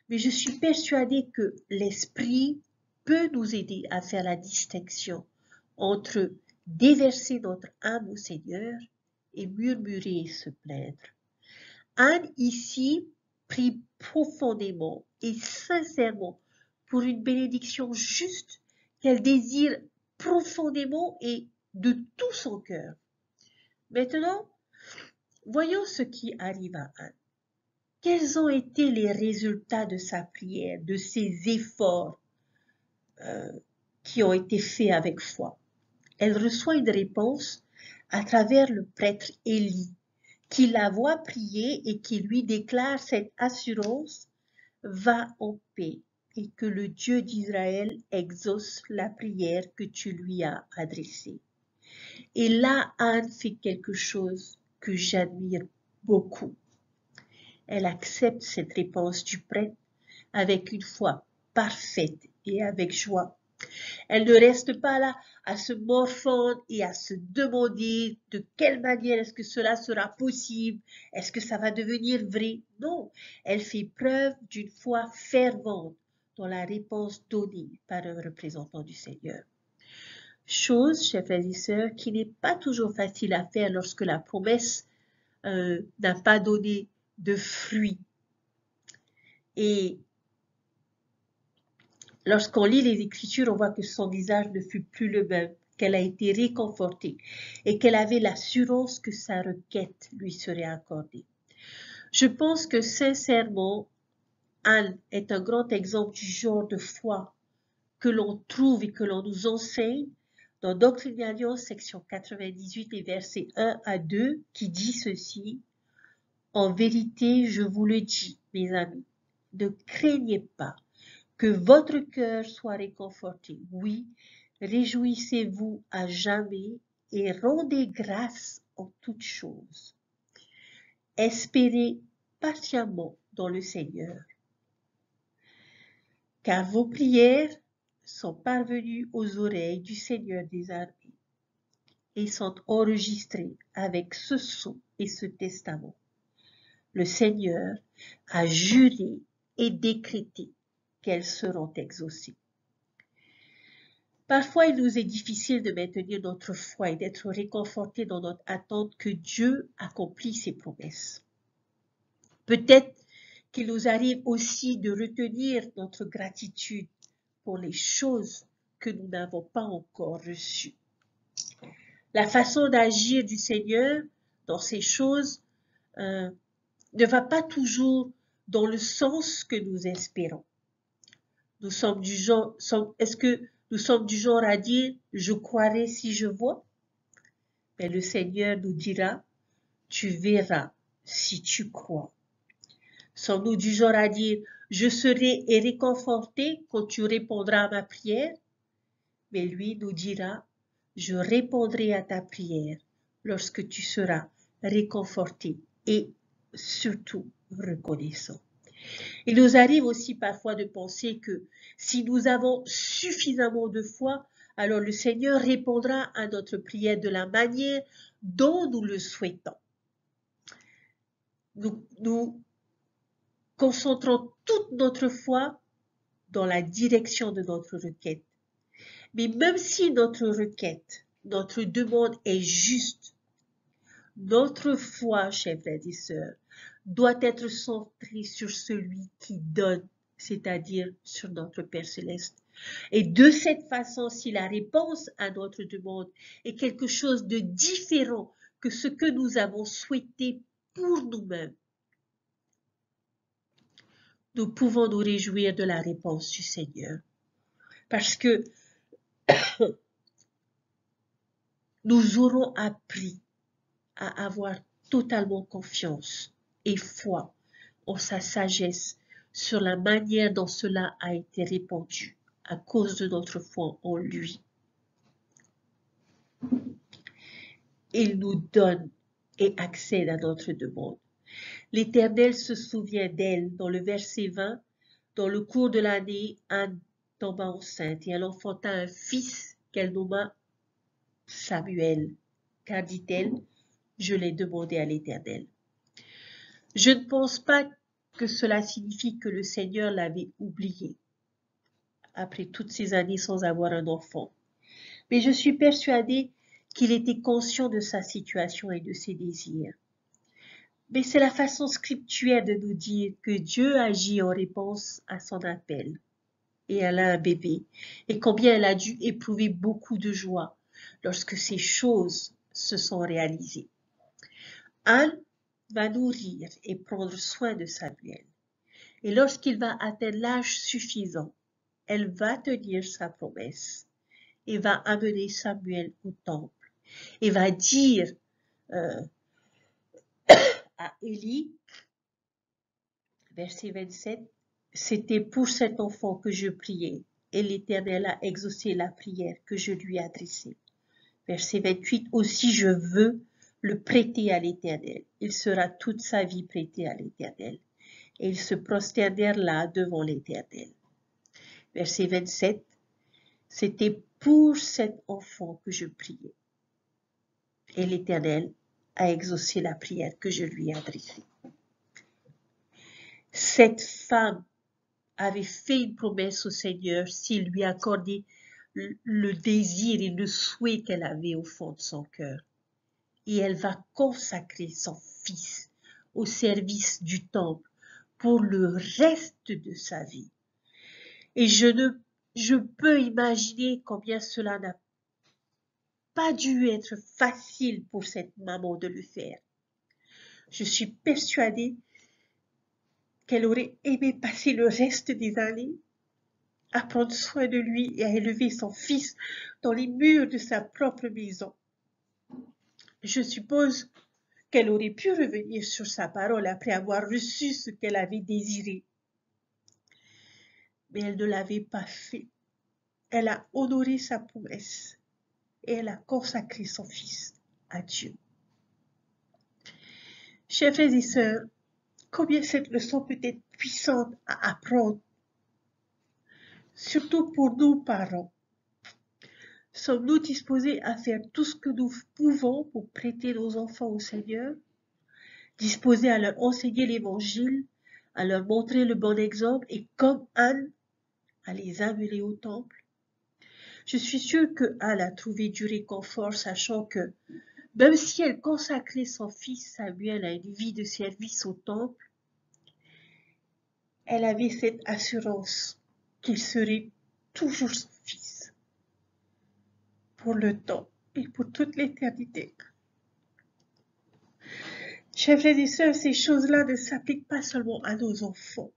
Mais je suis persuadée que l'Esprit peut nous aider à faire la distinction entre déverser notre âme au Seigneur et murmurer et se plaindre. Anne ici prie profondément et sincèrement pour une bénédiction juste qu'elle désire profondément et de tout son cœur. Maintenant, voyons ce qui arrive à Anne. Quels ont été les résultats de sa prière, de ses efforts qui ont été faits avec foi? Elle reçoit une réponse à travers le prêtre Élie, qui la voit prier et qui lui déclare cette assurance: va en paix et que le Dieu d'Israël exauce la prière que tu lui as adressée. Et là, Anne fait quelque chose que j'admire beaucoup. Elle accepte cette réponse du prêtre avec une foi parfaite et avec joie. Elle ne reste pas là à se morfondre et à se demander de quelle manière est-ce que cela sera possible, est-ce que ça va devenir vrai. Non, elle fait preuve d'une foi fervente dans la réponse donnée par un représentant du Seigneur. Chose, chers frères et sœurs, qui n'est pas toujours facile à faire lorsque la promesse n'a pas donné de fruits. Et lorsqu'on lit les Écritures, on voit que son visage ne fut plus le même, qu'elle a été réconfortée et qu'elle avait l'assurance que sa requête lui serait accordée. Je pense que sincèrement, Anne est un grand exemple du genre de foi que l'on trouve et que l'on nous enseigne dans Doctrine et Alliance, section 98 et versets 1 à 2, qui dit ceci: en vérité, je vous le dis, mes amis, ne craignez pas que votre cœur soit réconforté. Oui, réjouissez-vous à jamais et rendez grâce en toutes choses. Espérez patiemment dans le Seigneur, car vos prières sont parvenues aux oreilles du Seigneur des armées et sont enregistrées avec ce sceau et ce testament. Le Seigneur a juré et décrété qu'elles seront exaucées. Parfois, il nous est difficile de maintenir notre foi et d'être réconfortés dans notre attente que Dieu accomplit ses promesses. Peut-être qu'il nous arrive aussi de retenir notre gratitude pour les choses que nous n'avons pas encore reçues. La façon d'agir du Seigneur dans ces choses ne va pas toujours dans le sens que nous espérons. Nous sommes du genre, est-ce que nous sommes du genre à dire « je croirai si je vois » Mais le Seigneur nous dira, tu verras si tu crois. Sommes-nous du genre à dire, je serai réconforté quand tu répondras à ma prière? Mais lui nous dira, je répondrai à ta prière lorsque tu seras réconforté et surtout reconnaissant. Il nous arrive aussi parfois de penser que si nous avons suffisamment de foi, alors le Seigneur répondra à notre prière de la manière dont nous le souhaitons. Nous concentrons toute notre foi dans la direction de notre requête. Mais même si notre requête, notre demande est juste, notre foi, chers frères et sœurs, doit être centrée sur celui qui donne, c'est-à-dire sur notre Père céleste. Et de cette façon, si la réponse à notre demande est quelque chose de différent que ce que nous avons souhaité pour nous-mêmes, nous pouvons nous réjouir de la réponse du Seigneur. Parce que nous aurons appris à avoir totalement confiance et foi en sa sagesse sur la manière dont cela a été répandu à cause de notre foi en lui. Il nous donne et accède à notre demande. L'Éternel se souvient d'elle dans le verset 20. Dans le cours de l'année, Anne tomba enceinte et elle enfanta un fils qu'elle nomma Samuel, car dit-elle, je l'ai demandé à l'Éternel. Je ne pense pas que cela signifie que le Seigneur l'avait oublié après toutes ces années sans avoir un enfant. Mais je suis persuadée qu'il était conscient de sa situation et de ses désirs. Mais c'est la façon scriptuelle de nous dire que Dieu agit en réponse à son appel. Et elle a un bébé, et combien elle a dû éprouver beaucoup de joie lorsque ces choses se sont réalisées. Anne va nourrir et prendre soin de Samuel. Et lorsqu'il va atteindre l'âge suffisant, elle va tenir sa promesse et va amener Samuel au temple et va dire à Élie, verset 27, c'était pour cet enfant que je priais et l'Éternel a exaucé la prière que je lui ai adressée. Verset 28, aussi je veux le prêter à l'Éternel. Il sera toute sa vie prêté à l'Éternel. Et ils se prosternèrent là devant l'Éternel. Verset 27, c'était pour cet enfant que je priais. Et l'Éternel a exaucé la prière que je lui ai adressée. Cette femme avait fait une promesse au Seigneur s'il lui accordait le désir et le souhait qu'elle avait au fond de son cœur. Et elle va consacrer son fils au service du temple pour le reste de sa vie. Et je peux imaginer combien cela n'a pas dû être facile pour cette maman de le faire. Je suis persuadée qu'elle aurait aimé passer le reste des années à prendre soin de lui et à élever son fils dans les murs de sa propre maison. Je suppose qu'elle aurait pu revenir sur sa parole après avoir reçu ce qu'elle avait désiré. Mais elle ne l'avait pas fait. Elle a honoré sa promesse et elle a consacré son fils à Dieu. Chers frères et sœurs, combien cette leçon peut être puissante à apprendre, surtout pour nous parents. Sommes-nous disposés à faire tout ce que nous pouvons pour prêter nos enfants au Seigneur, disposés à leur enseigner l'Évangile, à leur montrer le bon exemple et comme Anne, à les amener au temple? Je suis sûre que Anne a trouvé du réconfort, sachant que même si elle consacrait son fils Samuel à une vie de service au temple, elle avait cette assurance qu'il serait toujours son fils pour le temps et pour toute l'éternité. Chers frères et sœurs, ces choses-là ne s'appliquent pas seulement à nos enfants.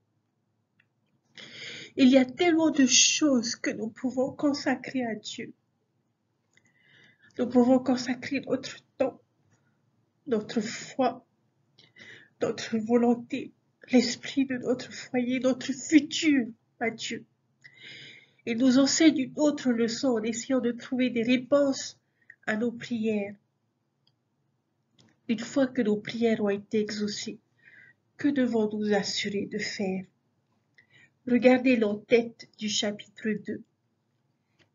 Il y a tellement de choses que nous pouvons consacrer à Dieu. Nous pouvons consacrer notre temps, notre foi, notre volonté, l'esprit de notre foyer, notre futur à Dieu. Il nous enseigne une autre leçon en essayant de trouver des réponses à nos prières. Une fois que nos prières ont été exaucées, que devons-nous assurer de faire? Regardez l'entête du chapitre 2.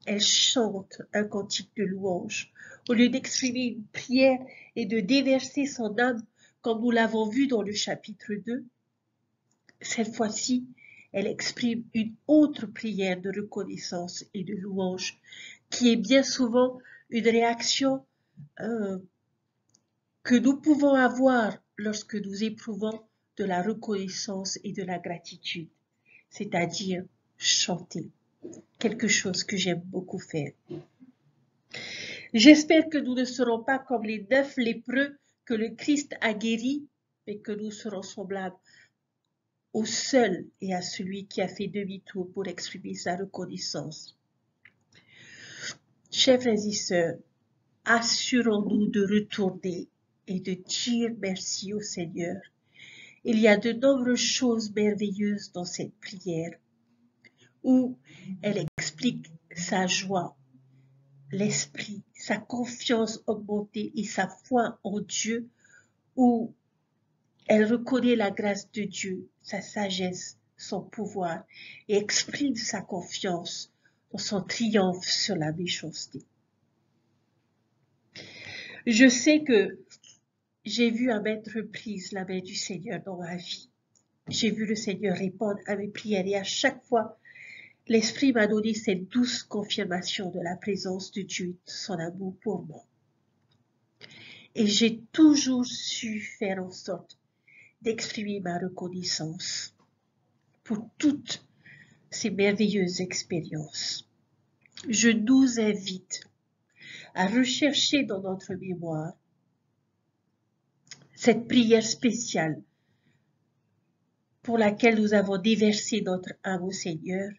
Elle chante un cantique de louange. Au lieu d'exprimer une prière et de déverser son âme, comme nous l'avons vu dans le chapitre 2, cette fois-ci, elle exprime une autre prière de reconnaissance et de louange, qui est bien souvent une réaction que nous pouvons avoir lorsque nous éprouvons de la reconnaissance et de la gratitude, c'est-à-dire chanter, quelque chose que j'aime beaucoup faire. J'espère que nous ne serons pas comme les 9 lépreux que le Christ a guéris, mais que nous serons semblables au seul et à celui qui a fait demi-tour pour exprimer sa reconnaissance. Chers frères et sœurs, assurons-nous de retourner et de dire merci au Seigneur. Il y a de nombreuses choses merveilleuses dans cette prière où elle explique sa joie, l'esprit, sa confiance augmentée et sa foi en Dieu, où elle reconnaît la grâce de Dieu, sa sagesse, son pouvoir et exprime sa confiance dans son triomphe sur la méchanceté. Je sais que j'ai vu à maintes reprises la main du Seigneur dans ma vie. J'ai vu le Seigneur répondre à mes prières et à chaque fois, l'Esprit m'a donné cette douce confirmation de la présence de Dieu et de son amour pour moi. Et j'ai toujours su faire en sorte d'exprimer ma reconnaissance pour toutes ces merveilleuses expériences. Je nous invite à rechercher dans notre mémoire cette prière spéciale pour laquelle nous avons déversé notre âme au Seigneur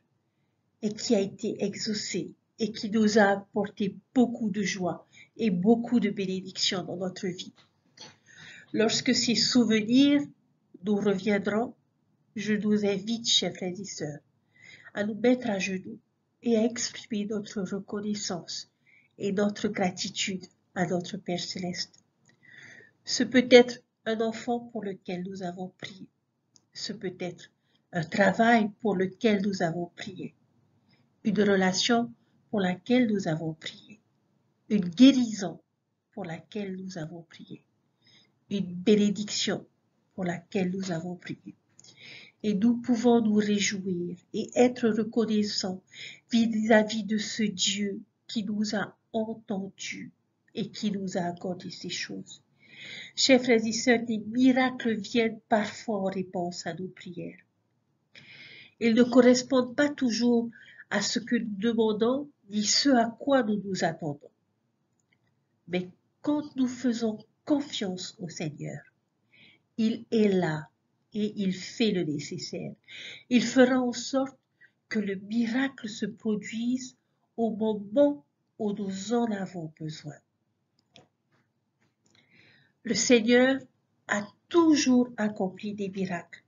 et qui a été exaucée et qui nous a apporté beaucoup de joie et beaucoup de bénédictions dans notre vie. Lorsque ces souvenirs nous reviendront, je nous invite, chers frères et sœurs, à nous mettre à genoux et à exprimer notre reconnaissance et notre gratitude à notre Père Céleste. Ce peut être un enfant pour lequel nous avons prié. Ce peut être un travail pour lequel nous avons prié. Une relation pour laquelle nous avons prié. Une guérison pour laquelle nous avons prié. Une bénédiction pour laquelle nous avons prié. Et nous pouvons nous réjouir et être reconnaissants vis-à-vis de ce Dieu qui nous a entendus et qui nous a accordé ces choses. Chers frères et sœurs, des miracles viennent parfois en réponse à nos prières. Ils ne correspondent pas toujours à ce que nous demandons ni ce à quoi nous nous attendons. Mais quand nous faisons confiance au Seigneur, il est là et il fait le nécessaire. Il fera en sorte que le miracle se produise au moment où nous en avons besoin. Le Seigneur a toujours accompli des miracles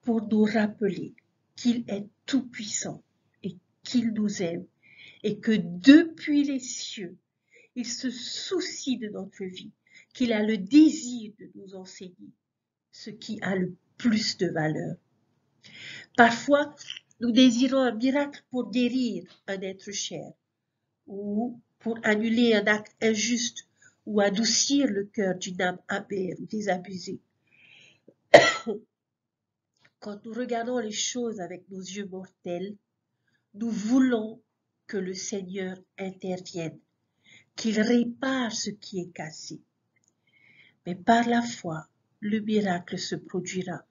pour nous rappeler qu'il est tout-puissant et qu'il nous aime et que depuis les cieux, il se soucie de notre vie, qu'il a le désir de nous enseigner ce qui a le plus de valeur. Parfois, nous désirons un miracle pour guérir un être cher ou pour annuler un acte injuste ou adoucir le cœur d'une âme amère ou désabusée. Quand nous regardons les choses avec nos yeux mortels, nous voulons que le Seigneur intervienne, qu'il répare ce qui est cassé. Mais par la foi, le miracle se produira,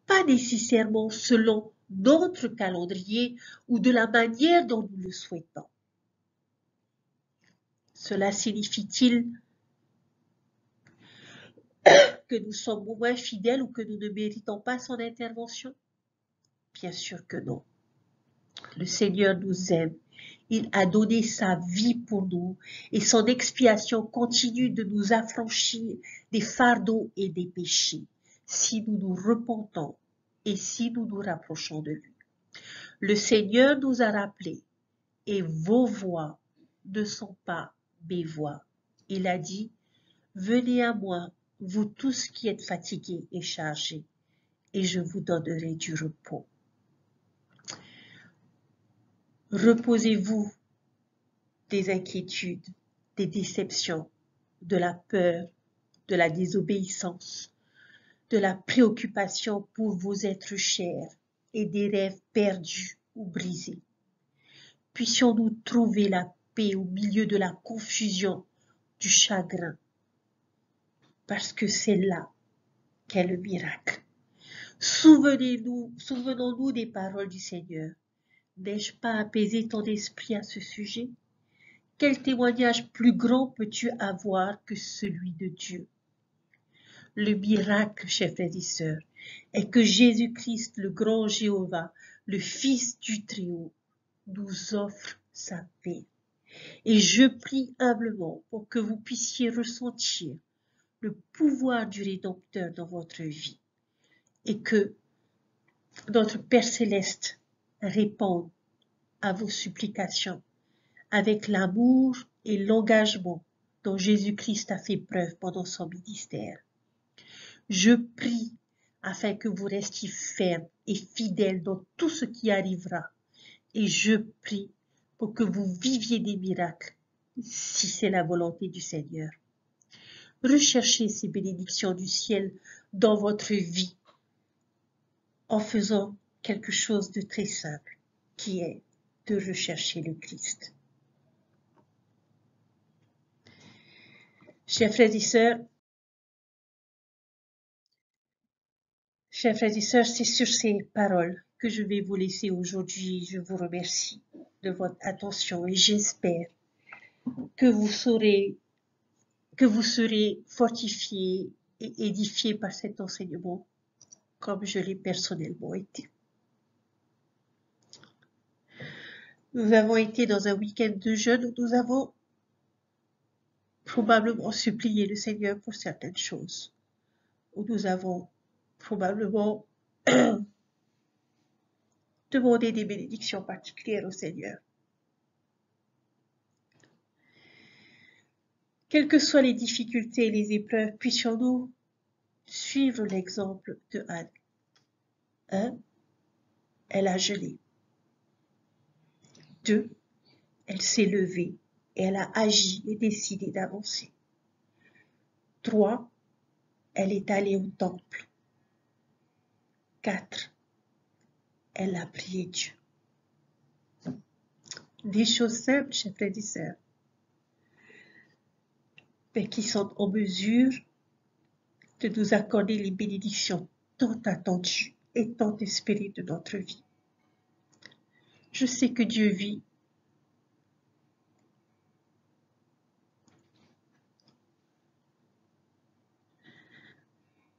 pas nécessairement selon notre calendrier ou de la manière dont nous le souhaitons. Cela signifie-t-il que nous sommes moins fidèles ou que nous ne méritons pas son intervention? Bien sûr que non. Le Seigneur nous aime Il a donné sa vie pour nous et son expiation continue de nous affranchir des fardeaux et des péchés si nous nous repentons et si nous nous rapprochons de lui. Le Seigneur nous a rappelé et vos voix ne sont pas mes voix. Il a dit, venez à moi, vous tous qui êtes fatigués et chargés, et je vous donnerai du repos. Reposez-vous des inquiétudes, des déceptions, de la peur, de la désobéissance, de la préoccupation pour vos êtres chers et des rêves perdus ou brisés. Puissions-nous trouver la paix au milieu de la confusion, du chagrin, parce que c'est là qu'est le miracle. Souvenons-nous des paroles du Seigneur. N'ai-je pas apaisé ton esprit à ce sujet? Quel témoignage plus grand peux-tu avoir que celui de Dieu? Le miracle, chers frères et sœurs, est que Jésus-Christ, le grand Jéhovah, le Fils du Très-Haut, nous offre sa paix. Et je prie humblement pour que vous puissiez ressentir le pouvoir du Rédempteur dans votre vie et que notre Père Céleste réponde à vos supplications avec l'amour et l'engagement dont Jésus-Christ a fait preuve pendant son ministère. Je prie afin que vous restiez fermes et fidèles dans tout ce qui arrivera. Et je prie pour que vous viviez des miracles, si c'est la volonté du Seigneur. Recherchez ces bénédictions du ciel dans votre vie en faisant quelque chose de très simple, qui est de rechercher le Christ. Chers frères et sœurs, c'est sur ces paroles que je vais vous laisser aujourd'hui. Je vous remercie de votre attention et j'espère que vous serez fortifiés et édifiés par cet enseignement, comme je l'ai personnellement été. Nous avons été dans un week-end de jeûne où nous avons probablement supplié le Seigneur pour certaines choses, où nous avons probablement demandé des bénédictions particulières au Seigneur. Quelles que soient les difficultés et les épreuves, puissions-nous suivre l'exemple de Anne. 1. Elle a jeûné. 2. Elle s'est levée et elle a agi et décidé d'avancer. 3. Elle est allée au temple. 4. Elle a prié Dieu. Des choses simples, chers frères et sœurs, mais qui sont en mesure de nous accorder les bénédictions tant attendues et tant espérées de notre vie. Je sais que Dieu vit.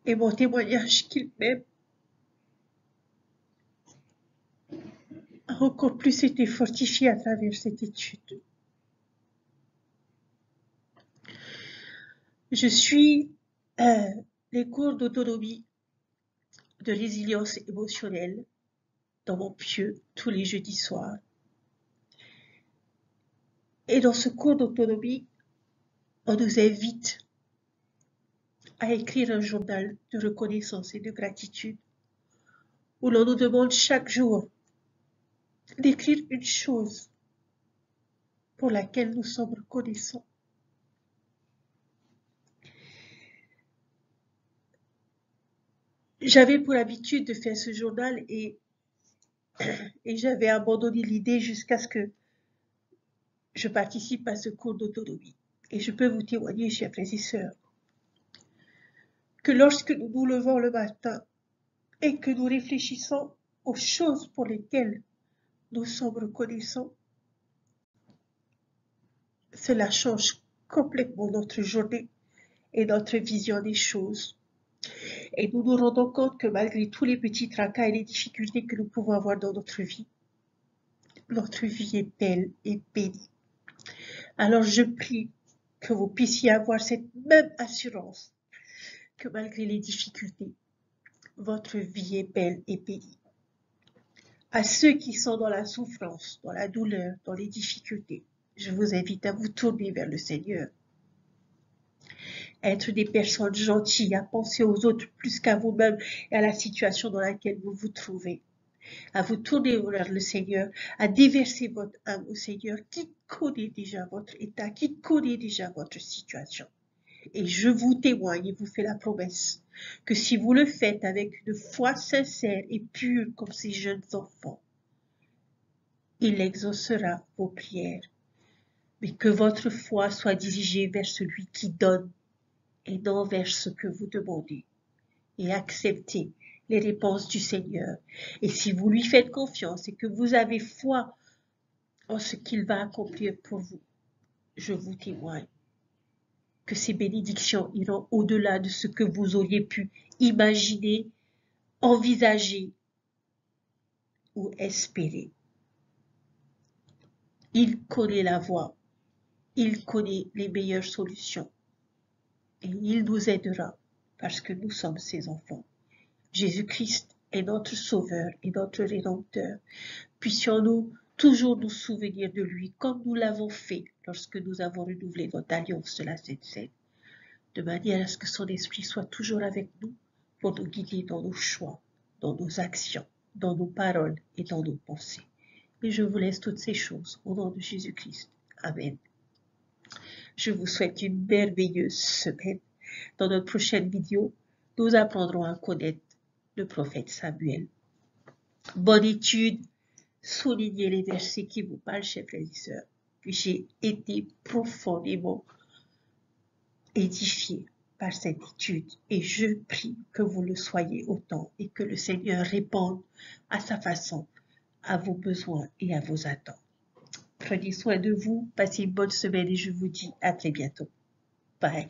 Et mon témoignage qu'il m'aime a encore plus été fortifié à travers cette étude. Je suis les cours d'autonomie, de résilience émotionnelle dans mon pieu tous les jeudis soirs. Et dans ce cours d'autonomie, on nous invite à écrire un journal de reconnaissance et de gratitude où l'on nous demande chaque jour d'écrire une chose pour laquelle nous sommes reconnaissants. J'avais pour habitude de faire ce journal et j'avais abandonné l'idée jusqu'à ce que je participe à ce cours d'autonomie. Et je peux vous témoigner, chers frères et sœurs, que lorsque nous nous levons le matin et que nous réfléchissons aux choses pour lesquelles nous sommes reconnaissants, cela change complètement notre journée et notre vision des choses. Et nous nous rendons compte que malgré tous les petits tracas et les difficultés que nous pouvons avoir dans notre vie, notre vie est belle et bénie. Alors je prie que vous puissiez avoir cette même assurance que malgré les difficultés, votre vie est belle et bénie. À ceux qui sont dans la souffrance, dans la douleur, dans les difficultés, je vous invite à vous tourner vers le Seigneur. À être des personnes gentilles, à penser aux autres plus qu'à vous-même et à la situation dans laquelle vous vous trouvez. À vous tourner vers le Seigneur, à déverser votre âme au Seigneur qui connaît déjà votre état, qui connaît déjà votre situation. Et je vous témoigne et vous fais la promesse que si vous le faites avec une foi sincère et pure comme ces jeunes enfants, il exaucera vos prières. Mais que votre foi soit dirigée vers celui qui donne et non vers ce que vous demandez. Et acceptez les réponses du Seigneur. Et si vous lui faites confiance et que vous avez foi en ce qu'il va accomplir pour vous, je vous témoigne que ces bénédictions iront au-delà de ce que vous auriez pu imaginer, envisager ou espérer. Il connaît la voie, il connaît les meilleures solutions et il nous aidera parce que nous sommes ses enfants. Jésus-Christ est notre Sauveur et notre Rédempteur. Puissions-nous toujours nous souvenir de lui comme nous l'avons fait lorsque nous avons renouvelé notre alliance de la Sainte Seine, de manière à ce que son esprit soit toujours avec nous pour nous guider dans nos choix, dans nos actions, dans nos paroles et dans nos pensées. Et je vous laisse toutes ces choses au nom de Jésus-Christ. Amen. Je vous souhaite une merveilleuse semaine. Dans notre prochaine vidéo, nous apprendrons à connaître le prophète Samuel. Bonne étude, soulignez les versets qui vous parlent, chers frères et sœurs. J'ai été profondément édifié par cette étude et je prie que vous le soyez autant et que le Seigneur réponde à sa façon à vos besoins et à vos attentes. Prenez soin de vous, passez une bonne semaine et je vous dis à très bientôt. Bye.